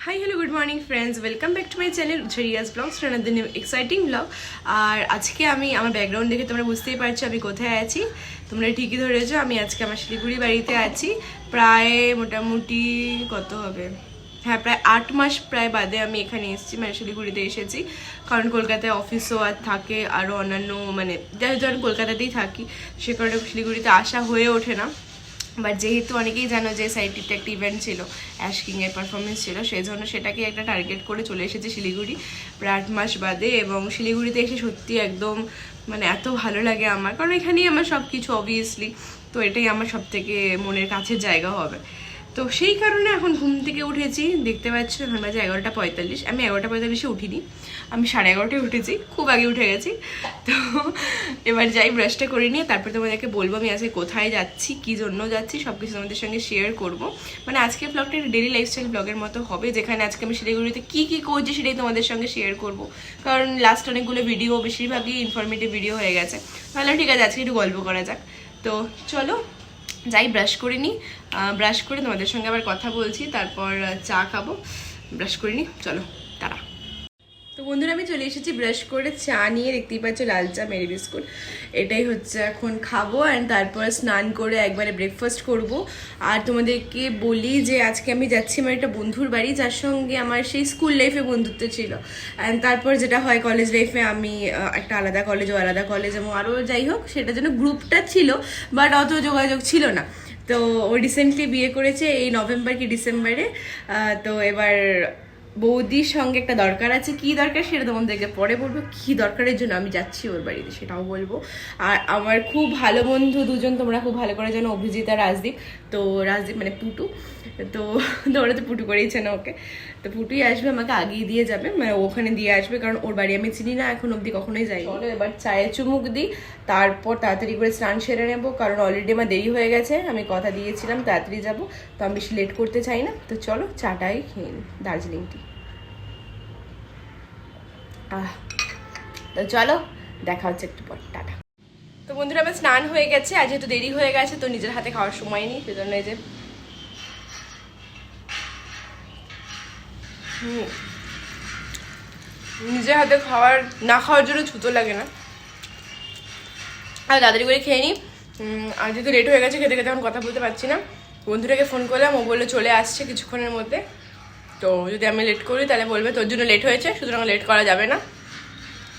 High hello good morning friends, welcome back to my channel ঝরিয়াস vlogs, another new exciting vlog. আর আজকে আমি আমার ব্যাকগ্রাউন্ড দেখে তোমরা বুঝতেই পারছো আমি কোথায় আছি। তোমরা ঠিকই ধরেছো, আমি আজকে আমার শিলিগুড়ি বাড়িতে আছি। প্রায় মোটামুটি কত হবে, হ্যাঁ প্রায় 8 মাস প্রায় বাদে আমি এখানে এসেছি, মানে শিলিগুড়িতে এসেছি। কারণ কলকাতায় অফিসও আর থাকে, আরও অন্যান্য মানে যখন কলকাতাতেই থাকি সে কারণে শিলিগুড়িতে আসা হয়ে ওঠে না। বাট যেহেতু অনেকেই জানো যে সাইটটিতে একটা ইভেন্ট ছিল, অ্যাশ কিংয়ের পারফরমেন্স ছিল, সেই জন্য সেটাকে একটা টার্গেট করে চলে এসেছে শিলিগুড়ি প্রায় 8 মাস বাদে। এবং শিলিগুড়িতে এসে সত্যি একদম মানে এত ভালো লাগে আমার, কারণ এখানেই আমার সব কিছু অবভিয়াসলি, তো এটাই আমার সব থেকে মনের কাছের জায়গা হবে। তো সেই কারণে এখন ঘুম থেকে উঠেছি, দেখতে পাচ্ছ এখন বাজে 11:45। আমি 11:45-এ উঠিনি, আমি 11:30টায় উঠেছি, খুব আগে উঠে গেছি। তো এবার যাই, ব্রাশটা করে নিয়ে তারপর তোমাদেরকে বলবো আমি আজকে কোথায় যাচ্ছি, কী জন্য যাচ্ছি, সব কিছু তোমাদের সঙ্গে শেয়ার করব। মানে আজকে ব্লগটা একটা ডেলি লাইফস্টাইল ব্লগের মতো হবে, যেখানে আজকে আমি শিলিগুড়িতে কী কী করছি সেটাই তোমাদের সঙ্গে শেয়ার করব। কারণ লাস্ট অনেকগুলো ভিডিও বেশিরভাগই ইনফরমেটিভ ভিডিও হয়ে গেছে, তাহলে ঠিক আছে আজকে একটু গল্প করা যাক। তো চলো যাই, ব্রাশ করে নিই, ব্রাশ করে তোমাদের সঙ্গে আবার কথা বলছি, তারপর চা খাবো। ব্রাশ করে নিই, চলো তারা। তো বন্ধুরা আমি চলে এসেছি ব্রাশ করে, চা নিয়ে, দেখতেই পাচ্ছ লাল চা মেরি বিস্কুট, এটাই হচ্ছে এখন খাবো। অ্যান্ড তারপর স্নান করে একবারে ব্রেকফাস্ট করব। আর তোমাদেরকে বলি যে আজকে আমি যাচ্ছি আমার একটা বন্ধুর বাড়ি, যার সঙ্গে আমার সেই স্কুল লাইফে বন্ধুত্ব ছিল। অ্যান্ড তারপর যেটা হয় কলেজ লাইফে, আমি একটা আলাদা কলেজ, ও আলাদা কলেজ, এবং আরও যাই হোক সেটার জন্য গ্রুপটা ছিল, বাট অত যোগাযোগ ছিল না। তো ও রিসেন্টলি বিয়ে করেছে এই নভেম্বর কি ডিসেম্বরে। তো এবার বৌদির সঙ্গে একটা দরকার আছে, কি দরকার সেটা তোমাদেরকে পরে বলবো, কি দরকারের জন্য আমি যাচ্ছি ওর বাড়িতে সেটাও বলবো। আর আমার খুব ভালো বন্ধু দুজন, তোমরা খুব ভালো করে জানো, অভিজিৎ আর রাজদীপ। তো রাজদীপ মানে পুটু, তো তোমরা তো পুটু করেইছে না ওকে, তো পুটুই আসবে, আমাকে আগিয়ে দিয়ে যাবে, মানে ওখানে দিয়ে আসবে, কারণ ওর বাড়ি আমি চিনি না, এখন অবধি কখনোই যাই। চলো এবার চায়ে চুমুক দিই, তারপর তাড়াতাড়ি করে স্নান সেরে নেবো, কারণ অলরেডি আমার দেরি হয়ে গেছে, আমি কথা দিয়েছিলাম তাড়াতাড়ি যাবো, তো আমি বেশি লেট করতে চাই না। তো চলো চাটাই খেয়ে নিই, দার্জিলিং টি। তো চলো দেখা হচ্ছে একটু পর, টাটা। তো বন্ধুরা আমার স্নান হয়ে গেছে, আজ যেহেতু দেরি হয়ে গেছে তো নিজের হাতে খাওয়ার সময় নেই, সেজন্য এই যে নিজের হাতে খাওয়ার না খাওয়ার জন্য ছুতো লাগে না, আর তাড়াতাড়ি করে খেয়ে নিই। আর যেহেতু লেট হয়ে গেছে, খেতে খেতে এখন কথা বলতে পারছি না। বন্ধুটাকে ফোন করলাম, ও বললো চলে আসছে কিছুক্ষণের মধ্যে। তো যদি আমি লেট করি তাহলে বলবে তোর জন্য লেট হয়েছে, সুতরাং লেট করা যাবে না,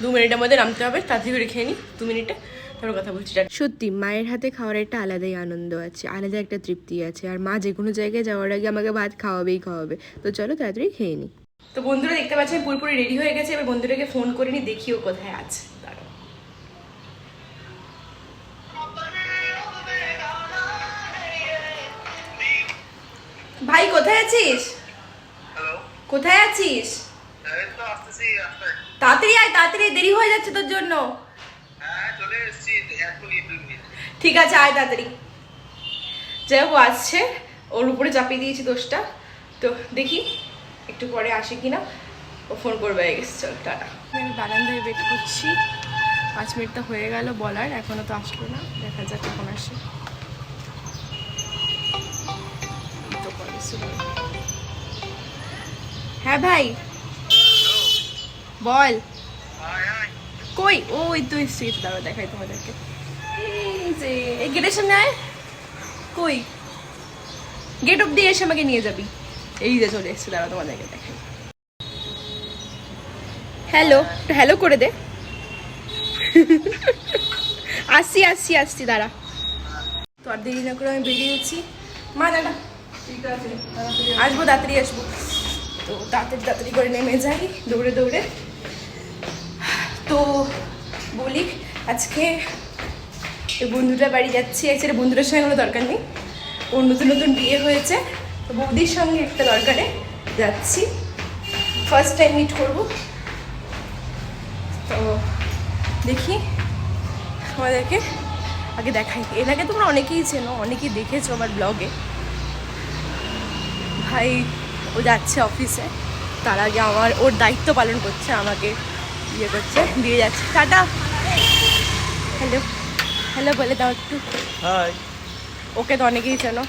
2 মিনিটের মধ্যে নামতে হবে, তাড়াতাড়ি করে খেয়ে নিই, 2 মিনিটে তারপর কথা বলছি। সত্যি মায়ের হাতে খাওয়ার একটা আলাদাই আনন্দ আছে, আলাদা একটা তৃপ্তি আছে, আর মা যে কোনো জায়গায় যাওয়ার আগে আমাকে ভাত খাওয়াবেই খাওয়াবে। তো চলো তাড়াতাড়ি খেয়ে নিই। তো বন্ধুরা দেখতে পাচ্ছি আমি পুরোপুরি রেডি হয়ে গেছে, এবার বন্ধুটাকে ফোন করে নি, দেখিও কোথায় আছে। ভাই কোথায় আছিস? কোথায় আছিস? তাড়াতাড়ি আয়, তাড়াতাড়ি, দেরি হয়ে যাচ্ছে তোর জন্য। ঠিক আছে আয় তাড়াতাড়ি। যাই হোক আসছে, ওর উপরে চাপিয়ে দিয়েছি দোষটা, তো দেখি একটু পরে আসে কিনা, ও ফোন করবে হয়ে গেছে। চল টাটা। আমি বারান্দায় ওয়েট করছি, 5 মিনিট তো হয়ে গেল বলার, এখনো তো আসলো না, দেখা যাক কখন আসে। হ্যাঁ ভাই বল। কই ওই তো এসছি, দাঁড়া দেখাই তোমাদেরকে, এই যে এই গেটের সামনে আয়। কই গেট অব্দি এসে আমাকে নিয়ে যাবি, এই যে চলে এসছে, দাঁড়া তোমাদেরকে দেখাই। হ্যালো, একটু হ্যালো করে দে। আসছি আসছি আসছি, দাঁড়া। তো আর দেরি না করে আমি বেরিয়েছি। মা দাঁড়া, ঠিক আছে আসবো, তাড়াতাড়ি আসবো। তো তাড়াতাড়ি তাড়াতাড়ি করে নেমে যাই দৌড়ে দৌড়ে। তো বলি আজকে বন্ধুটার বাড়ি যাচ্ছি, অ্যাকচুয়ালি বন্ধুটার সঙ্গে কোনো দরকার নেই, ওর নতুন নতুন বিয়ে হয়েছে, তো বৌদির সঙ্গে একটা দরকারে যাচ্ছি, ফার্স্ট টাইম মিট করবো। তো দেখি আমাদেরকে আগে দেখাই, এর আগে তোমরা অনেকেই চেনো, অনেকেই দেখেছো আমার ব্লগে। ভাই ও যাচ্ছে অফিসে, তার আগে আমার ওর দায়িত্ব পালন করছে, আমাকে ইয়ে করছে, দিয়ে যাচ্ছে। টাটা। হ্যালো হ্যালো বলে দাও একটু। ওকে তো অনেকেই চেনো,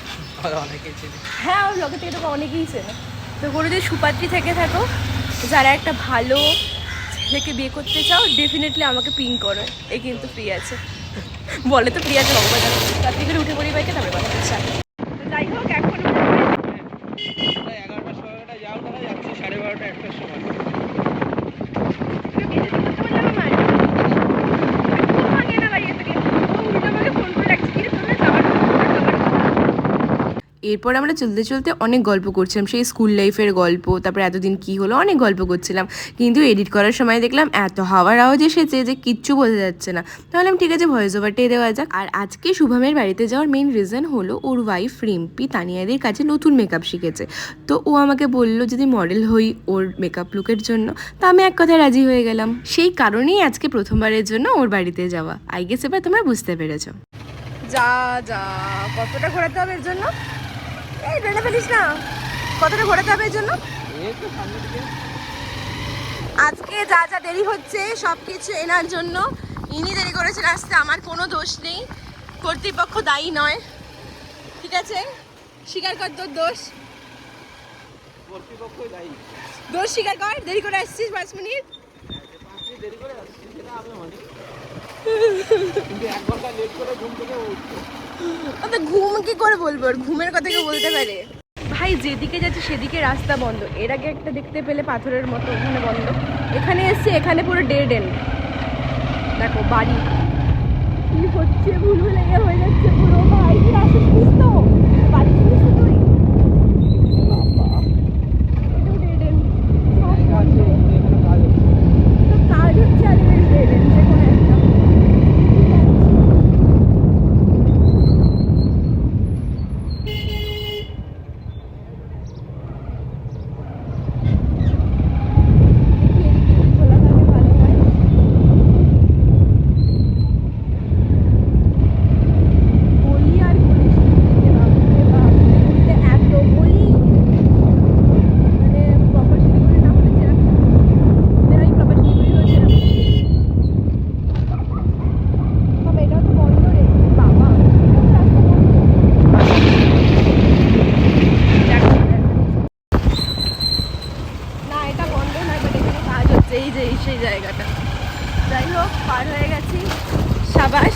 হ্যাঁ ওর ব্লগে থেকে তোকে অনেকেই চেনো। তো কোনো যদি সুপাত্রী থেকে থাকো, যারা একটা ভালো ছেলেকে বিয়ে করতে চাও, ডেফিনেটলি আমাকে পিং করো, এই কিন্তু ফ্রি আছে। বলে তো ফ্রি আছে ভগবান, তার থেকে উঠে পড়ি বাইকে তারপরে কথা হচ্ছে। যাই হোক, এখন 11টার সময়টা যাও, তারা যাচ্ছি 12:30 1টার সময়। এরপর আমরা চলতে চলতে অনেক গল্প করছিলাম, সেই স্কুল লাইফের গল্প, তারপরে এতদিন কি হলো, অনেক গল্প করছিলাম। কিন্তু এডিট করার সময় দেখলাম এত হাওয়ার আওয়াজ এসেছে যে কিচ্ছু বোঝা যাচ্ছে না। তাহলে আমি ঠিক আছে ভয়েস ওভারটাই দেওয়া যাক। আর আজকে শুভমের বাড়িতে যাওয়ার মেইন রিজন হলো ওর ওয়াইফ রিম্পি তানিয়াদের কাছে নতুন মেকআপ শিখেছে। তো ও আমাকে বললো যদি মডেল হই ওর মেকআপ লুকের জন্য, তা আমি এক কথায় রাজি হয়ে গেলাম। সেই কারণেই আজকে প্রথমবারের জন্য ওর বাড়িতে যাওয়া। আই গেস এবার তোমরা বুঝতে পেরেছো। যা যা কতটা ঘোরাতে হবে এর জন্য, এই বেড়ে ফেলিস না, কতটা ঘোরাতে হবে এর জন্য। আজকে যা যা দেরি হচ্ছে সব কিছু এনার জন্য, ইনি দেরি করেছেন আসতে, আমার কোনো দোষ নেই, কর্তৃপক্ষ দায়ী নয়, ঠিক আছে? স্বীকার কর তোর দোষ, দোষ স্বীকার কর। দেরি করে আসছিস 5 মিনিট, ঘুম কি করে বলবো, ঘুমের কথা কেউ বলতে পারে? ভাই যেদিকে যাচ্ছে সেদিকে রাস্তা বন্ধ। এর আগে একটা দেখতে পেলে পাথরের মতো, ওখানে বন্ধ। এখানে এসছে, এখানে পুরো ডেড এন্ড। দেখো বাড়ি কি হচ্ছে, ভুল লেগে হয়ে যাচ্ছে পুরো। ভাই কি রাস্তা চিনিস তো, বাড়ি চিনিস তো তুই? এটাও ডেড এন্ড, কাজ হচ্ছে আর ডেড এন্ড, যে কোনো একটা। সেই জায়গাটা, যাই হোক পার হয়ে গেছি, সাবাস,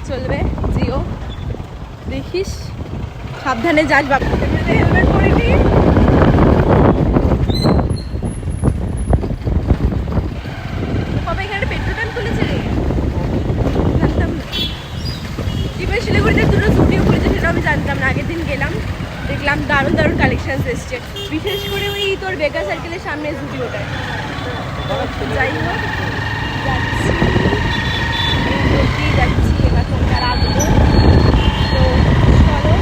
চলবে জিও, দেখিস সাবধানে যাস বাবা, হেলমেট পরিনি। কবে এখানে পেট্রোল পাম্প খুলেছে রে, জানতাম না। এবার শিলিগুড়িতে দুটো স্টুডিও খুলেছে, সেটা আমি জানতাম না। আগের দিন গেলাম, দেখলাম দারুণ দারুণ কালেকশনস এসছে, বিশেষ করে ওই তোর বেকা সার্কেলের সামনে স্টুডিওটায়। যাই হোক যাচ্ছি যাচ্ছি, এবার তোমরা রাখবো। তো চলো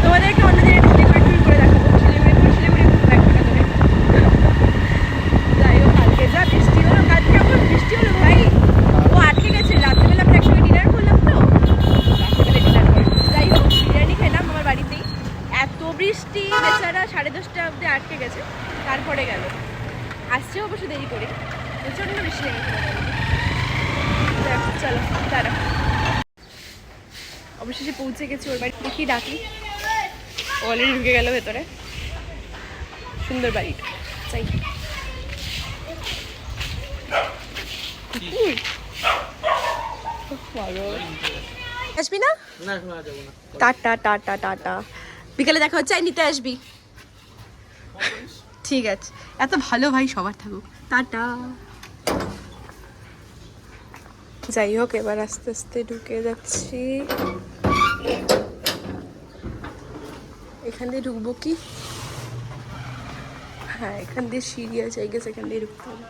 তোমাদেরকে অন্যদিন একটু টুর করে দেখাবো, শিলিগুড়ি ঘুরবো একটা করে। যাই হোক কালকে যা বৃষ্টি হলো, কালকে আমার বৃষ্টি হলো ভাই, ও আটকে গেছে। রাত্রেবেলা আমরা একসঙ্গে ডিনার করলাম, তো রাত্রেবেলা ডিনার করে যাই হোক বিরিয়ানি খেলাম আমার বাড়িতেই। এত বৃষ্টি, বেচারা 10:30 অবধি আটকে গেছে, তারপরে গেল। আসছে অবশ্য দেরি করে, প্রচণ্ড বৃষ্টি লেগেছিল। চলো দাঁড়া, অবশেষে পৌঁছে গেছি ওর বাড়ি। দেখি ডাকি, অলরেডি ঢুকে গেল ভেতরে। সুন্দর বাড়িটা, চাই আসবি না? টাটা টাটা টাটা, বিকালে দেখা হচ্ছে, নিতে আসবি। ঠিক আছে, এত ভালো ভাই সবার থাকুক, টাটা। যাই হোক এবার আস্তে আস্তে ঢুকে যাচ্ছি। এখান দিয়ে ঢুকবো কি? হ্যাঁ এখান দিয়ে সিঁড়ি আছে, আই গেস এখান দিয়ে ঢুকতে হবে।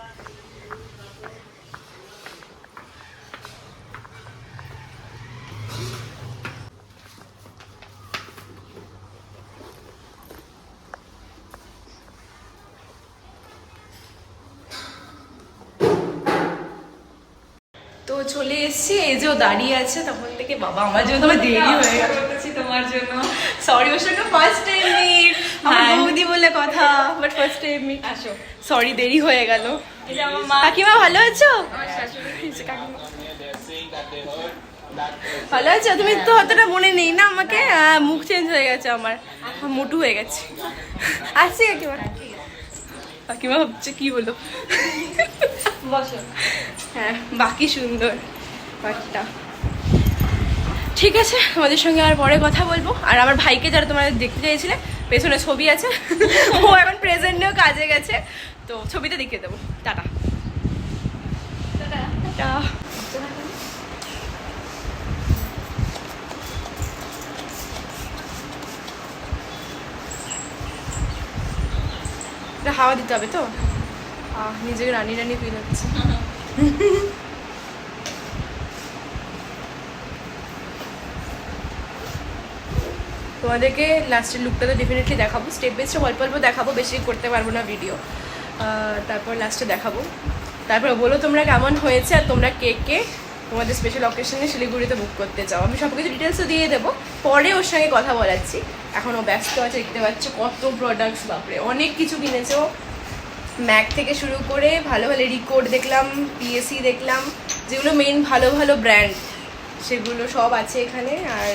তো চলে এসেছি, এই যে ও দাঁড়িয়ে আছে তখন থেকে। বাবা আমার জন্য তোমার দেরি হয়ে গেছে, তোমার জন্য সরি। ওর সঙ্গে ফার্স্ট টাইম মিট, আমার বৌদি বলে কথা, বাট ফার্স্ট টাইম মিট। আসো, সরি দেরি হয়ে গেল। কাকিমা ভালো আছো? ভালো আছে? তুমি তো অতটা মনে নেই না আমাকে। মুখ চেঞ্জ হয়ে গেছে আমার, মোটু হয়ে গেছে। আসছি কাকিমা। কাকিমা ভাবছে কি হলো। হ্যাঁ, বাকি সুন্দর বাকিটা। ঠিক আছে, আমাদের সঙ্গে আর পরে কথা বলবো। আর আমার ভাইকে যারা তোমাদের দেখতে চাইছিলে, পেছনে ছবি আছে, ও এখন প্রেজেন্ট নিয়েও কাজে গেছে, তো ছবিতে দেখিয়ে দেবো। Tata tata. হাওয়া দিতে হবে তো, নিজেকে রানি রানি ফিল হচ্ছে। তোমাদেরকে লাস্টের লুকটা তো ডেফিনেটলি দেখাবো, স্টেপ বাই স্টেপ অল্প অল্প দেখাবো, বেশি করতে পারবো না ভিডিও। তারপর লাস্টে দেখাবো। তারপর বলো তোমরা কেমন হয়েছে, আর তোমরা কে কে তোমাদের স্পেশাল অকেশনে শিলিগুড়িতে বুক করতে চাও। আমি সব কিছু ডিটেলসও দিয়ে দেবো, পরে ওর সঙ্গে কথা বলাচ্ছি। এখন ও ব্যস্ত আছে, দেখতে পাচ্ছ কত প্রোডাক্টস, বাপরে অনেক কিছু কিনেছে ও। ম্যাক থেকে শুরু করে ভালো ভালো রিকোড দেখলাম, পিএসি দেখলাম, যেগুলো মেইন ভালো ভালো ব্র্যান্ড সেগুলো সব আছে এখানে। আর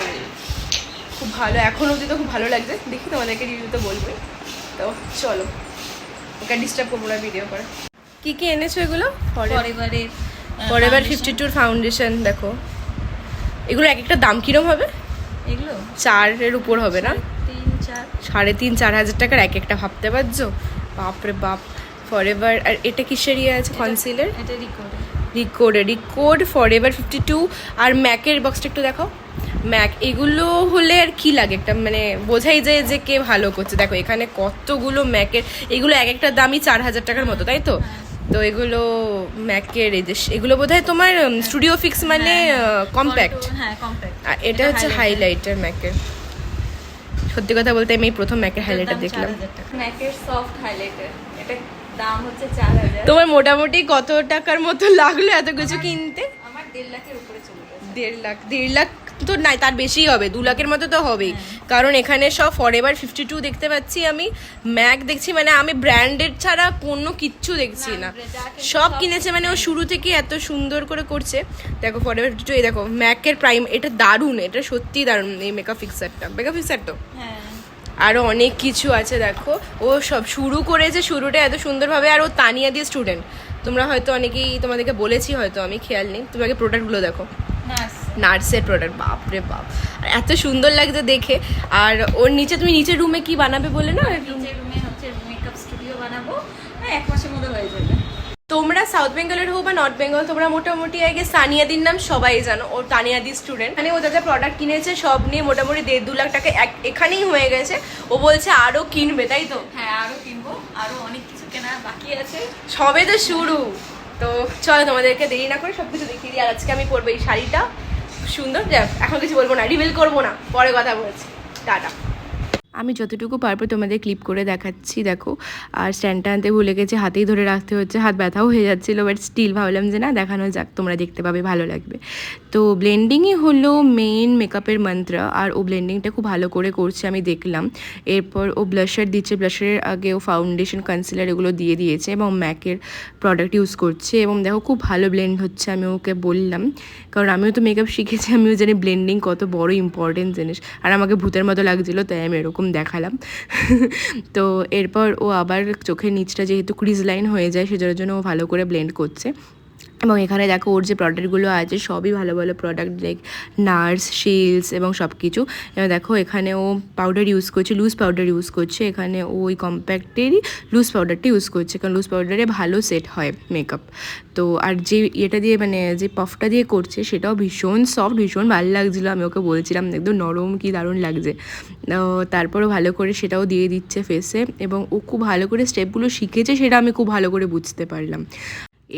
খুব ভালো, এখন অবধি তো খুব ভালো লাগছে। দেখি তোমাদেরকে রিভিউ তো বলবে। তো চলো, ওকে ডিস্টার্ব করবো না ভিডিও করে। কি কি এনেছো এগুলো? Forever 52 foundation. দেখো এগুলো এক একটা দাম কিরম হবে? এগুলো 4-এর উপর হবে না? 3-4 3,500-4,000 টাকার এক একটা, ভাবতে পারছো? বাপরে বাপ। ফরএভার। আর এটা কিসের ইয়ে আছে? কনসিলার। এটা রিকোড ফরএভার 52। আর ম্যাকের বক্সটা একটু দেখো। ম্যাক এগুলো হলে আর কি লাগে, একটা মানে বোঝাই যায় যে কে ভালো করছে। দেখো এখানে কতগুলো ম্যাকের, এগুলো এক একটা দামই 4,000 টাকার মতো, তাই তো? তো এগুলো ম্যাকের, এই যে এগুলো বোধহয় তোমার স্টুডিও ফিক্স মানে কম্প্যাক্ট। হ্যাঁ, কম্প্যাক্ট। আর এটা হচ্ছে হাইলাইটার ম্যাকের। সত্যি কথা বলতে আমি এই প্রথম ম্যাকের হাইলাইটার দেখলাম। ম্যাকের সফট হাইলাইটার, এটা দাম হচ্ছে 4,000। তোমার মোটামুটি কত টাকার মতো লাগলো এত কিছু কিনতে? আমার 1.5 লাখের উপরে চলে গেছে। 1.5 লাখ তো নাই, তার বেশি হবে, 2 লাখের মতো তো হবেই। কারণ এখানে সব ফরএভার 52 দেখতে পাচ্ছি আমি, ম্যাক দেখছি, মানে আমি ব্র্যান্ডেড ছাড়া কোনো কিচ্ছু দেখছি না। সব কিনেছে, মানে ও শুরু থেকে এত সুন্দর করে করছে। দেখো ফরএভার 52, এই দেখো ম্যাকের প্রাইম, এটা দারুণ, এটা সত্যি দারুণ। এই মেকআপ ফিক্সার তো হ্যাঁ, আরও অনেক কিছু আছে। দেখো ও সব শুরু করেছে, শুরুটা এত সুন্দরভাবে। আর ও তানিয়া দিয়ে স্টুডেন্ট, তোমরা হয়তো অনেকেই তোমাদেরকে বলেছি, হয়তো আমি খেয়াল নেই। তুমি আগে প্রোডাক্টগুলো দেখো, নার্সের প্রোডাক্ট, বাপরে বাপ, আর এত সুন্দর লাগছে দেখে। আর ওর নিচে, তুমি নিচের রুমে কি বানাবে বলে না? নিচের রুমে হচ্ছে মেকআপ স্টুডিও বানাবো, 1 মাসের মধ্যে হয়ে যাবে। তোমরা সাউথ বেঙ্গলের হোক বা নর্থ বেঙ্গল, তোমরা মোটামুটি আগে সানিয়াদির নাম সবাই জানো। ও তানিয়াদি স্টুডেন্ট, মানে ও যা যা প্রোডাক্ট কিনেছে সব নিয়ে মোটামুটি 1.5-2 লাখ টাকা এখানেই হয়ে গেছে। ও বলছে আরও কিনবে, তাই তো? হ্যাঁ, আরো কিনবো, আরো অনেক কিছু কেনা বাকি আছে। সবে তো শুরু। তো চলো তোমাদেরকে দেরি না করে সবকিছু দেখিয়ে দিই। আর আজকে আমি পরবো এই শাড়িটা, সুন্দর। যাক, এখন কিছু বলবো না, রিভিল করবো না, পরে কথা বলছি। টাটা। আমি যতটুকু পারবো তোমাদের ক্লিপ করে দেখাচ্ছি। দেখো, আর স্ট্যান্ডটা আনতে ভুলে গেছি, হাতেই ধরে রাখতে হচ্ছে, হাত ব্যথাও হয়ে যাচ্ছিলো, বাট স্টিল ভাবলাম যে না, দেখানো যাক, তোমরা দেখতে পাবে, ভালো লাগবে। তো ব্লেন্ডিংই হলো মেইন মেকআপের মন্ত্র, আর ও ব্লেন্ডিংটা খুব ভালো করে করছে আমি দেখলাম। এরপর ও ব্লাশার দিচ্ছে, ব্লাশারের আগে ও ফাউন্ডেশন, কনসিলার এগুলো দিয়ে দিয়েছে, এবং ম্যাকের প্রোডাক্ট ইউজ করছে। এবং দেখো খুব ভালো ব্লেন্ড হচ্ছে, আমি ওকে বললাম, কারণ আমিও তো মেকআপ শিখেছি, আমিও জানি ব্লেন্ডিং কত বড় ইম্পর্টেন্ট জিনিস। আর আমাকে ভূতের মতো লাগছিলো, তাই আমি এরকম দেখালাম। তো এরপর ও আবার চোখের নিচটা যেহেতু ক্রিজ লাইন হয়ে যায়, সেটার জন্য ও ভালো করে ব্লেন্ড করছে। এবং এখানে দেখো ওর যে প্রোডাক্টগুলো আছে সবই ভালো ভালো প্রোডাক্ট, লাইক নার্স, শিলস এবং সব কিছু। এবার দেখো এখানে ও পাউডার ইউজ করছে, লুজ পাউডার ইউজ করছে। এখানে ওই কম্প্যাক্টেরই লুজ পাউডারটা ইউজ করছে, কারণ লুজ পাউডারে ভালো সেট হয় মেকআপ। তো আর যে এটা দিয়ে, মানে যে পাফটা দিয়ে করছে, সেটাও ভীষণ সফট, ভীষণ ভালো লাগছিলো। আমি ওকে বলছিলাম একদম নরম, কি দারুণ লাগছে। তারপরও ভালো করে সেটাও দিয়ে দিচ্ছে ফেসে, এবং ও খুব ভালো করে স্টেপগুলো শিখেছে, সেটা আমি খুব ভালো করে বুঝতে পারলাম।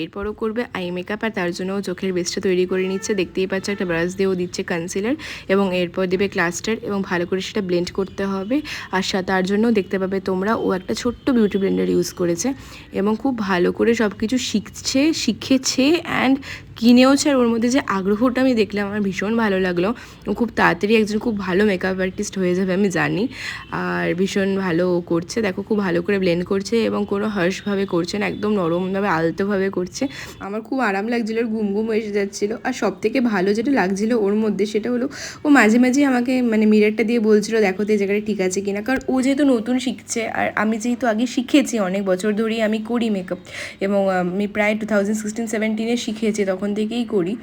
এরপরও করবে আই মেকআপ, আর তার জন্য চোখের বেসটা তৈরি করে নিচ্ছে। দেখতেই পাচ্ছে একটা ব্রাশ দিয়েও দিচ্ছে কনসিলার, এবং এরপর দেবে ক্লাস্টার, এবং ভালো করে সেটা ব্লেন্ড করতে হবে। আর তার জন্য দেখতে পাবে তোমরা ও একটা ছোট্ট বিউটি ব্লেন্ডার ইউজ করেছে, এবং খুব ভালো করে সব কিছু শিখেছে। অ্যান্ড কিনেওছে, আর ওর মধ্যে যে আগ্রহটা আমি দেখলাম আমার ভীষণ ভালো লাগলো। ও খুব তাড়াতাড়ি একজন খুব ভালো মেকআপ আর্টিস্ট হয়ে যাবে আমি জানি, আর ভীষণ ভালো ও করছে। দেখো খুব ভালো করে ব্লেন্ড করছে এবং কোনো হার্শভাবে করছে না, একদম নরমভাবে আলতোভাবে করছে। আমার খুব আরাম লাগছিলো, ওর ঘুম ঘুম এসে যাচ্ছিলো। আর সব থেকে ভালো যেটা লাগছিলো ওর মধ্যে সেটা হলো ও মাঝে মাঝে আমাকে মানে মিররটা দিয়ে বলছিলো দেখো তো এই জায়গাটা ঠিক আছে কিনা, কারণ ও যেহেতু নতুন শিখছে আর আমি যেহেতু আগে শিখেছি, অনেক বছর ধরেই আমি করি মেকআপ, এবং আমি প্রায় 2016-17 শিখেছি, তখন থেকেই করি।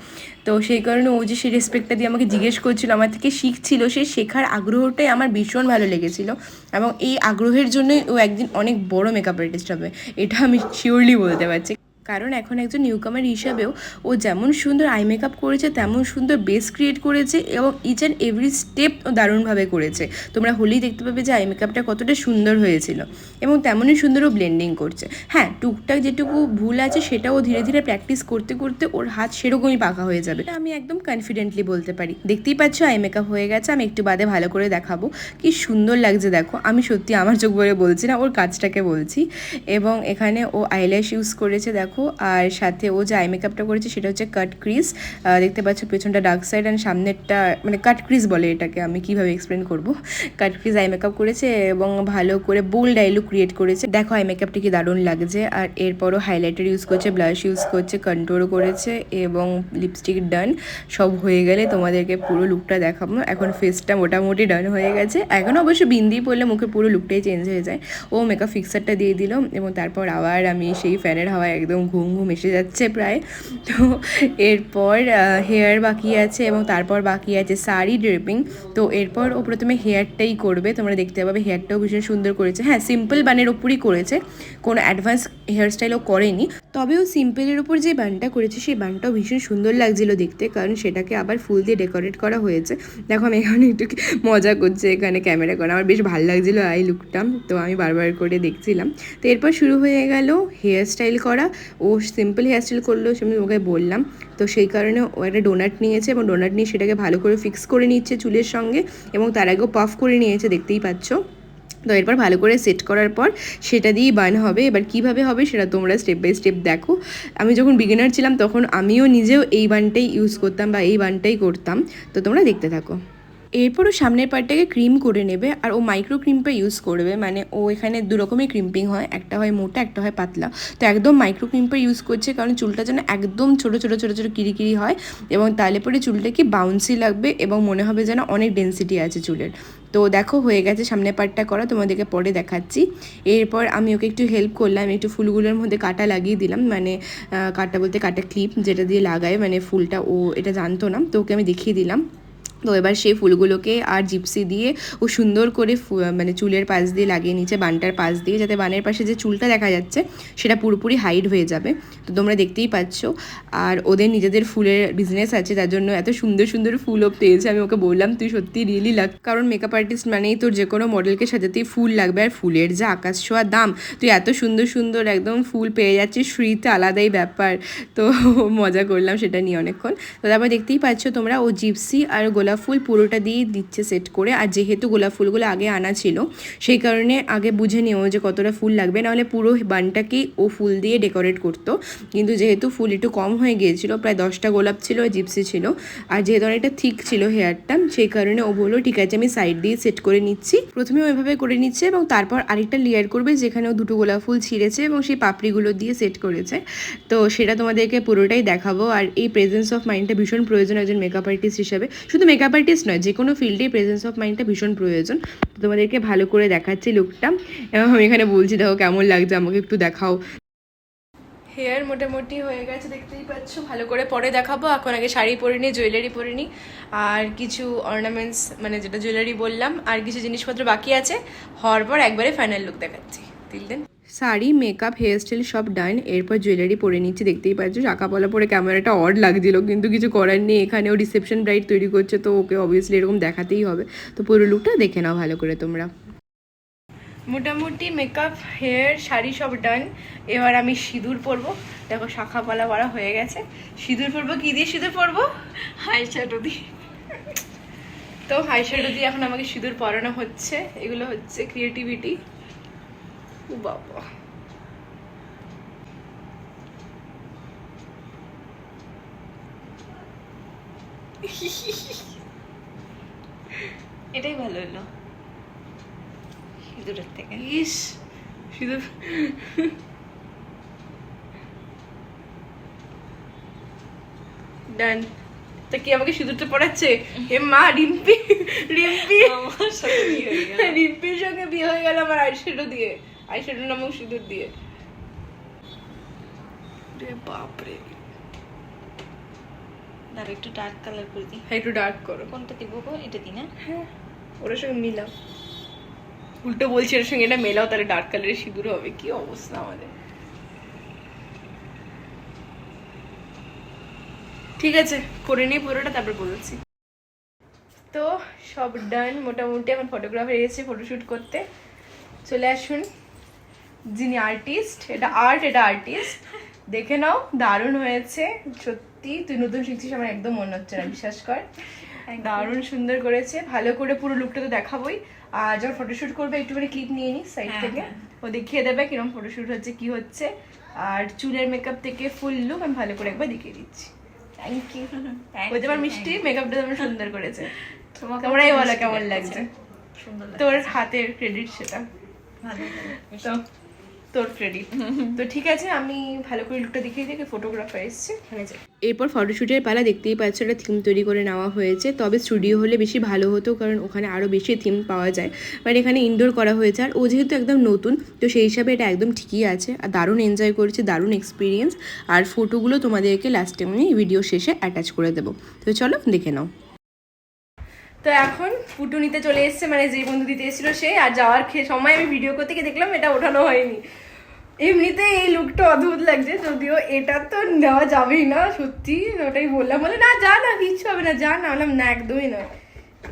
তো সেই কারণে ও যে সেই রেসপেক্টটা দিয়ে আমাকে জিজ্ঞেস করছিল, আমার থেকে শিখছিল, সেই শেখার আগ্রহটাই আমার ভীষণ ভালো লেগেছিল, এবং এই আগ্রহের জন্যই ও একদিন অনেক বড় মেকআপ আর্টিস্ট হবে, এটা আমি শিওরলি বলতে পারছি। কারণ এখন একজন নিউকামার হিসাবেও ও যেমন সুন্দর আই মেকআপ করেছে তেমন সুন্দর বেস ক্রিয়েট করেছে, এবং ইচ অ্যান্ড এভরি স্টেপ ও দারুণভাবে করেছে। তোমরা হলেই দেখতে পাবে যে আই মেকআপটা কতটা সুন্দর হয়েছিল, এবং তেমনই সুন্দর ও ব্লেন্ডিং করছে। হ্যাঁ, টুকটাক যেটুকু ভুল আছে সেটাও ধীরে ধীরে প্র্যাকটিস করতে করতে ওর হাত সেরকমই পাকা হয়ে যাবে, আমি একদম কনফিডেন্টলি বলতে পারি। দেখতেই পাচ্ছ আই মেকআপ হয়ে গেছে, আমি একটু বাদে ভালো করে দেখাবো। কি সুন্দর লাগছে দেখো, আমি সত্যি আমার চোখ ভরে বলছি না, ওর কাজটাকে বলছি। এবং এখানে ও আইল্যাশ ইউজ করেছে দেখো, আর সাথে ও যে আই মেকআপটা করেছে সেটা হচ্ছে কাট ক্রিজ। দেখতে পাচ্ছ পেছনটা ডার্ক সাইড অ্যান্ড সামনেরটা মানে কাট ক্রিজ বলে এটাকে, আমি কিভাবে এক্সপ্লেন করব। কাট ক্রিজ আই মেকআপ করেছে এবং ভালো করে বোল্ড আই লুক ক্রিয়েট করেছে। দেখো আই মেকআপটা কি দারুণ লাগছে। আর এরপরও হাইলাইটার ইউজ করছে, ব্লাশ ইউজ করছে, কন্ট্রোল করেছে এবং লিপস্টিক ডান। সব হয়ে গেলে তোমাদেরকে পুরো লুকটা দেখাবো। এখন ফেসটা মোটামুটি ডান হয়ে গেছে, এখন অবশ্য বিন্দি পরলে মুখে পুরো লুকটাই চেঞ্জ হয়ে যায়। ও মেকআপ ফিক্সারটা দিয়ে দিল এবং তারপর আবার আমি সেই ফ্যানের হাওয়ায় একদম ঘুম ঘুম এসে যাচ্ছে প্রায়। তো এরপর হেয়ার বাকি আছে এবং তারপর বাকি আছে শাড়ি ড্রেপিং। তো এরপর ও প্রথমে হেয়ারটাই করবে, তোমরা দেখতে পাবে হেয়ারটাও ভীষণ সুন্দর করেছে। হ্যাঁ, সিম্পল বানের ওপরই করেছে, কোনো অ্যাডভান্স হেয়ার স্টাইলও করেনি, তবে ও সিম্পলের ওপর যে বানটা করেছে সেই বানটাও ভীষণ সুন্দর লাগছিল দেখতে, কারণ সেটাকে আবার ফুল দিয়ে ডেকোরেট করা হয়েছে। দেখো আমি এখানে একটু মজা করছে এখানে ক্যামেরা করা, আমার বেশ ভালো লাগছিলো আই লুকটা, তো আমি বারবার করে দেখছিলাম। তো এরপর শুরু হয়ে গেল হেয়ার স্টাইল করা। ও সিম্পল হেয়ার স্টাইল করলো, সেটা ওকে বললাম। তো সেই কারণে ও একটা ডোনাট নিয়েছে এবং ডোনাট নিয়ে সেটাকে ভালো করে ফিক্স করে নিচ্ছে চুলের সঙ্গে, এবং তার আগেও পাফ করে নিয়েছে, দেখতেই পাচ্ছ। তো এরপর ভালো করে সেট করার পর সেটা দিয়েই বান হবে। এবার কিভাবে হবে সেটা তোমরা স্টেপ বাই স্টেপ দেখো। আমি যখন বিগিনার ছিলাম তখন আমিও নিজেও এই বানটাই ইউজ করতাম বা এই বানটাই করতাম, তো তোমরা দেখতে থাকো। এরপরও সামনের পার্টটাকে ক্রিম করে নেবে, আর ও মাইক্রো ক্রিমটা ইউজ করবে, মানে ও এখানে দু রকমের ক্রিম্পিং হয়, একটা হয় মোটা একটা হয় পাতলা। তো একদম মাইক্রো ক্রিম্পার ইউজ করছে, কারণ চুলটা যেন একদম ছোটো ছোটো ছোটো ছোটো কিরিকিরি হয়, এবং তাহলে পরে চুলটা কি বাউন্সি লাগবে এবং মনে হবে যেন অনেক ডেন্সিটি আছে চুলের। তো দেখো হয়ে গেছে সামনের পার্টটা করা, তোমাদেরকে পরে দেখাচ্ছি। এরপর আমি ওকে একটু হেল্প করলাম, একটু ফুলগুলোর মধ্যে কাটা লাগিয়ে দিলাম, মানে কাটা বলতে কাটা ক্লিপ যেটা দিয়ে লাগায়, মানে ফুলটা ও এটা জানতো না, তো ওকে আমি দেখিয়ে দিলাম। তো এবার সেই ফুলগুলোকে আর জিপসি দিয়ে ও সুন্দর করে মানে চুলের পাশ দিয়ে লাগিয়ে নিচ্ছে, বানটার পাশ দিয়ে, যাতে বানের পাশে যে চুলটা দেখা যাচ্ছে সেটা পুরোপুরি হাইড হয়ে যাবে। তো তোমরা দেখতেই পাচ্ছ। আর ওদের নিজেদের ফুলের বিজনেস আছে, তার জন্য এত সুন্দর সুন্দর ফুলও পেয়েছে। আমি ওকে বললাম তুই সত্যি রিয়েলি লাগ, কারণ মেকআপ আর্টিস্ট মানেই তোর যে কোনো মডেলকে সাজাতেই ফুল লাগবে, আর ফুলের যা আকাশ ছোঁয়া দাম, তুই এত সুন্দর সুন্দর একদম ফুল পেয়ে যাচ্ছিস ফ্রিতে, আলাদাই ব্যাপার। তো মজা করলাম সেটা নিয়ে অনেকক্ষণ। তো তারপর দেখতেই পাচ্ছ তোমরা ও জিপসি আর গোলাপ ফুল পুরোটা দিয়ে দিচ্ছে সেট করে। আর যেহেতু গোলাপ ফুলগুলো আগে আনা ছিল সেই কারণে আগে বুঝে নিও যে কতটা ফুল লাগবে, নাহলে পুরো বানটাকেই ও ফুল দিয়ে ডেকোরেট করতো। কিন্তু যেহেতু ফুল একটু কম হয়ে গিয়েছিল, প্রায় 10টা গোলাপ ছিল, জিপসি ছিল, আর যেহেতু অনেকটা থিক ছিল হেয়ারটা, সেই কারণে ও বললো ঠিক আছে আমি সাইড দিয়ে সেট করে নিচ্ছি। প্রথমে ওইভাবে করে নিচ্ছে এবং তারপর আরেকটা লেয়ার করবে যেখানে ও দুটো গোলাপ ফুল ছিঁড়েছে এবং সেই পাপড়িগুলো দিয়ে সেট করেছে। তো সেটা তোমাদেরকে পুরোটাই দেখাবো। আর এই প্রেজেন্স অফ মাইন্ডটা ভীষণ প্রয়োজন একজন মেকআপ আর্টিস্ট হিসাবে, শুধু মেকআপ আর্টিস্ট নয়, যে কোনো ফিল্ডেই প্রেজেন্স অফ মাইন্ডটা ভীষণ প্রয়োজন। তোমাদেরকে ভালো করে দেখাচ্ছি লুকটা, এবং আমি এখানে বলছি দেখো কেমন লাগছে, আমাকে একটু দেখাও। হেয়ার মোটামুটি হয়ে গেছে দেখতেই পাচ্ছ, ভালো করে পরে দেখাবো। এখন আগে শাড়ি পরে নিই, জুয়েলারি পরে নিই, আর কিছু অর্নামেন্টস মানে যেটা জুয়েলারি বললাম, আর কিছু জিনিসপত্র বাকি আছে, হওয়ার পর একবারে ফাইনাল লুক দেখাচ্ছি। Till then sari, makeup, hair style সব ডান। এরপর জুয়েলারি পরে নিচ্ছি, দেখতেই পাচ্ছ শাঁখা পলা পরে ক্যামেরাটা অড লাগছিল, কিন্তু কিছু করার নেই, এখানেও রিসেপশন ব্রাইড তৈরি করছে, তো ওকে অবভিয়াসলি এরকম দেখাতেই হবে। তো পুরো লুকটা দেখে নাও ভালো করে তোমরা। মোটামুটি মেকআপ, হেয়ার, শাড়ি সব ডান। এবার আমি সিঁদুর পরবো, দেখো শাঁখা পলা পরা হয়ে গেছে। সিঁদুর পরবো, কি দিয়ে সিঁদুর পরবো? আইশ্যাডো দিয়ে। তো আইশ্যাডো দিয়ে এখন আমাকে সিঁদুর পরানো হচ্ছে। এগুলো হচ্ছে ক্রিয়েটিভিটি। ও বাবা, এটাই ভালো হলো সিঁদুরের থেকে। ইস শুধু ডান। তা কি আমাকে সিঁদুরটা পড়াচ্ছে? হে মা, রিম্পি রিম্পি আমার সাথে বিয়ে হয়ে গেল। রিম্পির সঙ্গে বিয়ে হয়ে গেল আমার আইশ্যাডো দিয়ে, আইশ্যাডো নামক সিঁদুর দিয়ে। রে বাপরে, দাঁড়া একটু ডার্ক কালার করে দিই। হ্যাঁ একটু ডার্ক করো। কোনটা দিব গো? এটা দিই না? হ্যাঁ ওটার সঙ্গে মিলাও। উল্টো বলছি এর সঙ্গে এটা মেলাও, তাহলে ডার্ক কালারের সিঁদুর হবে। কি অবস্থা আমাদের। ঠিক আছে করে নিই পুরোটা, তারপর বলছি। তো সব ডান মোটামুটি। আমার ফটোগ্রাফার এসেছে ফটোশুট করতে, চলে আসুন। যিনি আর্টিস্ট, এটা আর্ট, এটা আর্টিস্ট, দেখে নাও। দারুণ হয়েছে সত্যি। তুই নতুন শিখছিস, আমার একদম মনে হচ্ছে না, বিশ্বাস কর। দারুণ সুন্দর করেছে। ভালো করে পুরো লুকটা তো দেখাবোই। আর যখন ফটোশুট করবে একটুখানি ক্লিপ নিয়ে নিস সাইড থেকে, ও দেখিয়ে দেবে কিরকম ফটোশুট হচ্ছে কি হচ্ছে। আর চুলের মেকআপ থেকে ফুল লুক আমি ভালো করে একবার দেখিয়ে দিচ্ছি। Thank you. ও যে আমার মিষ্টি মেকআপটা আমার সুন্দর করেছে। তোমরাই বলো কেমন লাগছে। সুন্দর লাগে। তোর হাতের ক্রেডিট সেটা, ভালো তো তোর ক্রেডিট। তো ঠিক আছে, আমি ভালো করে লুকটা দেখিয়ে দিই। ফটোগ্রাফার এসছে, এখানে যাই। এরপর ফটোশ্যুটের পালা। দেখতেই পাচ্ছ একটা থিম তৈরি করে নেওয়া হয়েছে, তবে স্টুডিও হলে বেশি ভালো হতো, কারণ ওখানে আরও বেশি থিম পাওয়া যায়। বাট এখানে ইনডোর করা হয়েছে, আর ও যেহেতু একদম নতুন, তো সেই হিসাবে এটা একদম ঠিকই আছে। আর দারুণ এনজয় করেছি, দারুণ এক্সপিরিয়েন্স। আর ফটোগুলো তোমাদেরকে লাস্টে আমি ভিডিও শেষে অ্যাটাচ করে দেবো। তো চলো দেখে নাও। তো এখন ফুটু নিতে চলে এসছে, মানে যে বন্ধু দিতে এসেছিল সে। আর যাওয়ার সময় আমি ভিডিও করতে গিয়ে দেখলাম এটা ওঠানো হয়নি। এমনিতে এই লুকটা অদ্ভুত লাগছে, যদিও এটা তো নেওয়া যাবেই না সত্যি। ওটাই বললাম, বলে না যা না কিচ্ছু হবে না, যা না। বললাম না একদমই নয়।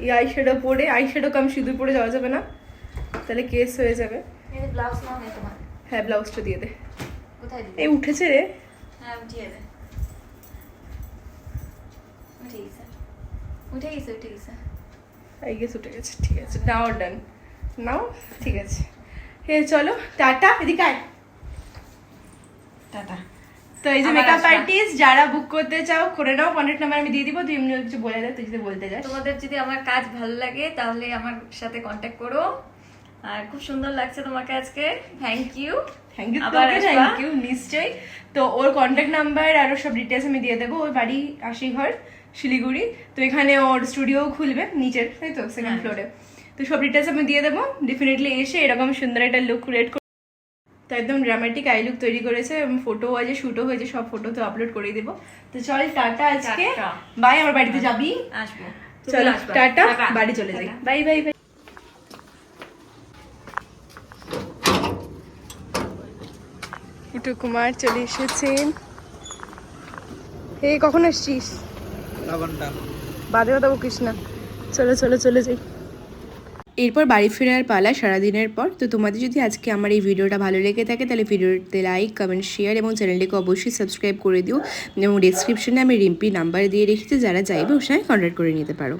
এই আইশ্যাডো পরে, আইশ্যাডো কাম সিঁদুর পরে যাওয়া যাবে না, তাহলে কেস হয়ে যাবে। এই ব্লাউজ নাও না তোমার? হ্যাঁ ব্লাউজটা দিয়ে দে। কোথায় দিই? এই উঠেছে রে। হ্যাঁ উঠিয়ে দে। উঠে গেছে, উঠে গেছে, উঠে গেছে। আই গেস উঠে গেছে। ঠিক আছে, নাও ডান, নাও ঠিক আছে। হে চলো টাটা, এদিকে আয়। টাটা। তো এই যে আবার মেকআপ আসবা। আর্টিস্ট যারা বুক করতে চাও করে নাও, কন্ট্যাক্ট নাম্বার আমি দিয়ে দিব। তুই এমনি কিছু বলে দে, তুই যদি বলতে যাস। তোমাদের যদি আমার কাজ ভালো লাগে তাহলে আমার সাথে কন্ট্যাক্ট করো। আর খুব সুন্দর লাগছে তোমাকে আজকে, থ্যাংক ইউ। থ্যাংক ইউ, আবার তোকে আসবা। থ্যাংক ইউ নিশ্চয়ই। তো ওর কন্ট্যাক্ট নাম্বার আর ওর সব ডিটেলস আমি দিয়ে দেবো। ওর বাড়ি আশিঘর, শিলিগুড়ি। তো এখানে ওর স্টুডিও খুলবে নিচের, তাই তো সেকেন্ড ফ্লোরে। তো সব ডিটেলস আমি দিয়ে দেবো। ডেফিনেটলি এসে এরকম সুন্দর একটা লুক ক্রিয়েট করে, তো একদম ড্রামাটিক আই লুক তৈরি করেছে। ফটো আছে, শুটও হয়েছে, সব ফটো তো আপলোড করে দেবো। তো চল টাটা আজকে, টাটা। বাই। আমার বাড়িতে যাবি? আসবো। চলো আসবা। Tata, tata. বাড়ি চলে যাই। Tata. Bye bye bye. Putu Kumar চলে এসেছেন। এই কখন আসছিস? বাদে কথা বকিস না, চলো চলো চলে যাই। এরপর বাড়ি ফেরার পালা সারাদিনের পর। তো তোমাদের যদি আজকে আমার এই ভিডিওটা ভালো লেগে থাকে তাহলে ভিডিওতে লাইক, কমেন্ট, শেয়ার এবং চ্যানেলটিকে অবশ্যই সাবস্ক্রাইব করে দিও। এবং ডেসক্রিপশনে আমি রিম্পি নাম্বার দিয়ে রেখেছি, যারা চাইবে ওর সঙ্গে কন্ট্যাক্ট করে নিতে পারো।